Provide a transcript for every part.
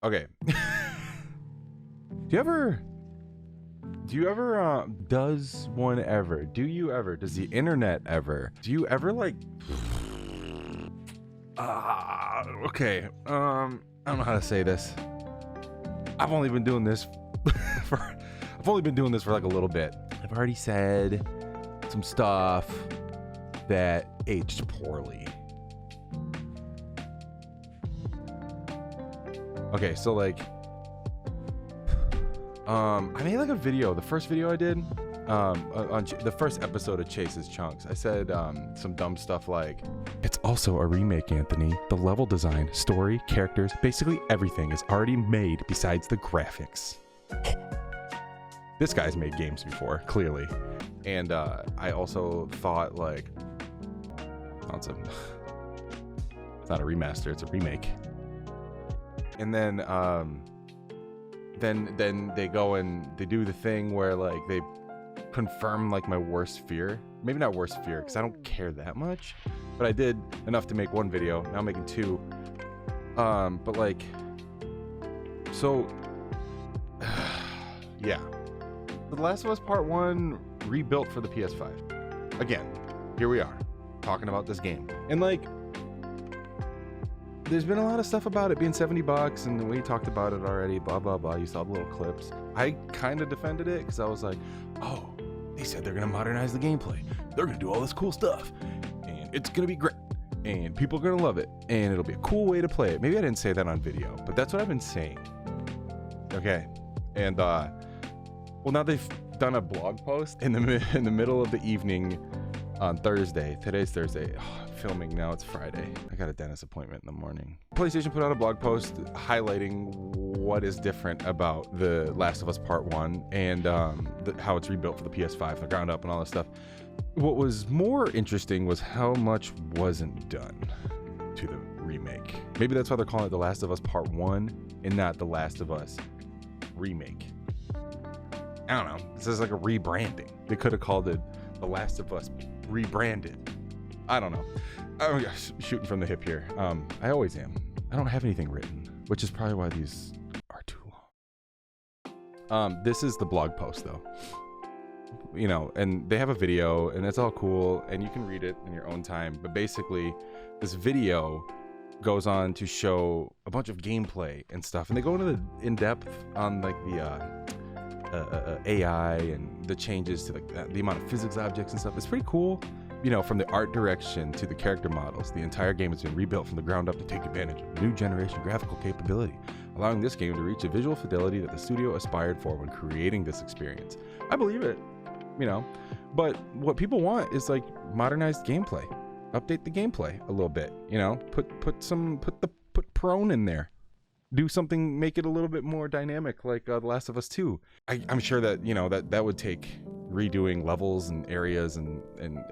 Okay. Do you ever does the internet ever, do you ever like, okay, I don't know how to say this. I've only been doing this for like a little bit. I've already said some stuff that aged poorly. Okay, so like, I made like a video, the first video I did, on the first episode of Chase's Chunks. I said some dumb stuff like, it's also a remake, Anthony. The level design, story, characters, basically everything is already made besides the graphics. This guy's made games before, clearly. And I also thought like, it's not a remaster, it's a remake. And then they go and they do the thing where like they confirm like my worst fear. Maybe not worst fear, because I don't care that much, but I did enough to make one video. Now I'm making two. But like, so yeah, The Last of Us Part 1 rebuilt for the PS5. Again, here we are talking about this game, and like, there's been a lot of stuff about it being $70 and we talked about it already, blah blah blah. You saw the little clips. I kind of defended it because I was like, oh, they said they're gonna modernize the gameplay, they're gonna do all this cool stuff, and it's gonna be great, and people are gonna love it, and it'll be a cool way to play it. Maybe I didn't say that on video, but that's what I've been saying. Okay, and well, now they've done a blog post in the middle of the evening on Thursday. Today's Thursday. Oh, I'm filming now. It's Friday. I got a dentist appointment in the morning. PlayStation put out a blog post highlighting what is different about The Last of Us Part 1 and how it's rebuilt for the PS5, the ground up and all this stuff. What was more interesting was how much wasn't done to the remake. Maybe that's why they're calling it The Last of Us Part 1 and not The Last of Us Remake. I don't know. This is like a rebranding. They could have called it The Last of Us Rebranded. I don't know. I'm shooting from the hip here. I always am. I don't have anything written, which is probably why these are too long. This is the blog post though. You know, and they have a video and it's all cool and you can read it in your own time. But basically, this video goes on to show a bunch of gameplay and stuff. And they go into the in-depth on like the AI and the changes to like the amount of physics objects and stuff. It's pretty cool. You know, from the art direction to the character models, the entire game has been rebuilt from the ground up to take advantage of new generation graphical capability, allowing this game to reach a visual fidelity that the studio aspired for when creating this experience. I believe it, you know, but what people want is like modernized gameplay. Update the gameplay a little bit, you know, put prone in there. Do something, make it a little bit more dynamic, like The Last of Us 2. I'm sure that, you know, that would take redoing levels and areas and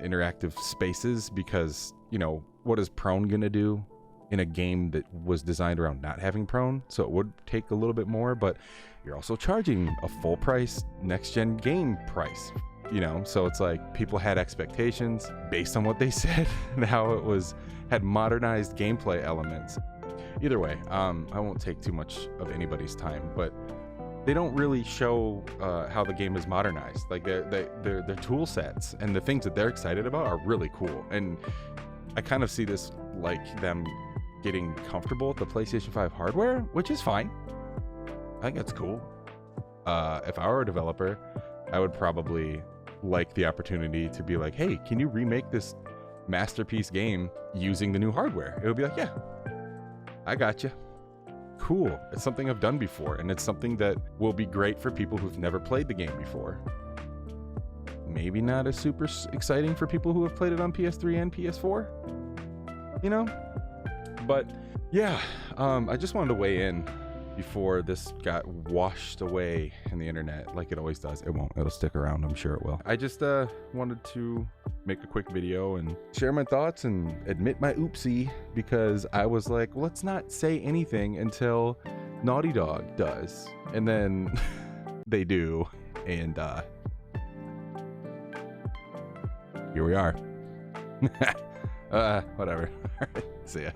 interactive spaces, because, you know, what is prone gonna do in a game that was designed around not having prone? So it would take a little bit more, but you're also charging a full price next gen game price, you know? So it's like people had expectations based on what they said and how it had modernized gameplay elements. Either way, I won't take too much of anybody's time, but they don't really show how the game is modernized. Like their tool sets and the things that they're excited about are really cool. And I kind of see this like them getting comfortable with the PlayStation 5 hardware, which is fine. I think that's cool. If I were a developer, I would probably like the opportunity to be like, hey, can you remake this masterpiece game using the new hardware? It would be like, yeah, I got you. Cool. It's something I've done before, and it's something that will be great for people who've never played the game before. Maybe not as super exciting for people who have played it on PS3 and PS4, you know? But yeah, I just wanted to weigh in before this got washed away in the internet like it always does. It won't. It'll stick around. I'm sure it will. I just wanted to make a quick video and share my thoughts and admit my oopsie, because I was like, well, let's not say anything until Naughty Dog does. And then they do. And here we are. Whatever. All right. See ya.